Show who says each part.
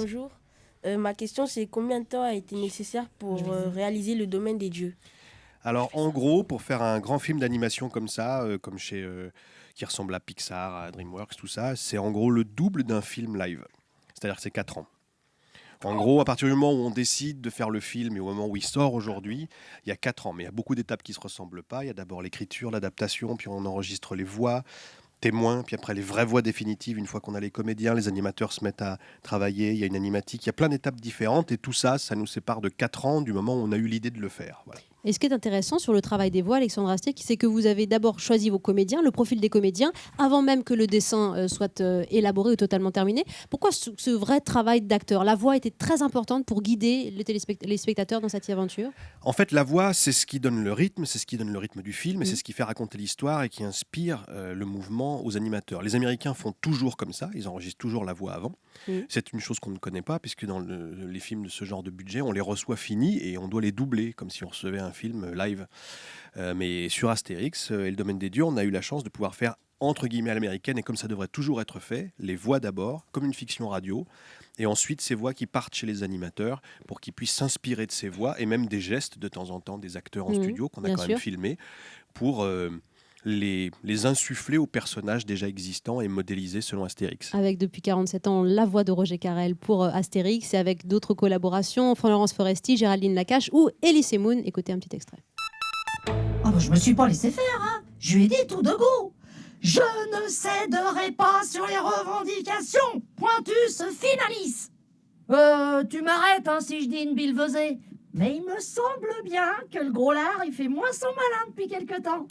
Speaker 1: Bonjour. Ma question, c'est combien de temps a été nécessaire pour réaliser le domaine des dieux?
Speaker 2: Alors, en gros, pour faire un grand film d'animation comme ça, qui ressemble à Pixar, à DreamWorks, tout ça, c'est en gros le double d'un film live. C'est-à-dire que c'est 4 ans. En gros, à partir du moment où on décide de faire le film et au moment où il sort aujourd'hui, il y a 4 ans. Mais il y a beaucoup d'étapes qui ne se ressemblent pas. Il y a d'abord l'écriture, l'adaptation, puis on enregistre les voix, témoins, puis après les vraies voix définitives. Une fois qu'on a les comédiens, les animateurs se mettent à travailler. Il y a une animatique, il y a plein d'étapes différentes. Et tout ça, ça nous sépare de 4 ans du moment où on a eu l'idée de le faire. Voilà.
Speaker 3: Et ce qui est intéressant sur le travail des voix, Alexandre Astier, c'est que vous avez d'abord choisi vos comédiens, le profil des comédiens, avant même que le dessin soit élaboré ou totalement terminé. Pourquoi ce vrai travail d'acteur? La voix était très importante pour guider les spectateurs dans cette aventure.
Speaker 2: En fait, la voix, c'est ce qui donne le rythme, c'est ce qui donne le rythme du film, et c'est ce qui fait raconter l'histoire et qui inspire le mouvement aux animateurs. Les Américains font toujours comme ça, ils enregistrent toujours la voix avant. C'est une chose qu'on ne connaît pas, puisque dans les films de ce genre de budget, on les reçoit finis et on doit les doubler, comme si on recevait un film live. Mais sur Astérix et le Domaine des Dieux, on a eu la chance de pouvoir faire entre guillemets à l'américaine, et comme ça devrait toujours être fait, les voix d'abord, comme une fiction radio, et ensuite ces voix qui partent chez les animateurs pour qu'ils puissent s'inspirer de ces voix, et même des gestes de temps en temps des acteurs en studio qu'on a quand même filmés, pour les insuffler aux personnages déjà existants et modélisés selon Astérix.
Speaker 3: Avec depuis 47 ans la voix de Roger Carrel pour Astérix, et avec d'autres collaborations, Florence Foresti, Géraldine Nakache ou Elie Moon. Écoutez un petit extrait.
Speaker 4: Oh, je me suis pas laissé faire, hein. Je lui ai dit tout de go. Je ne céderai pas sur les revendications. Pointus finalis. Tu m'arrêtes hein, si je dis une billevesée. Mais il me semble bien que le gros lard, il fait moins son malin depuis quelque temps.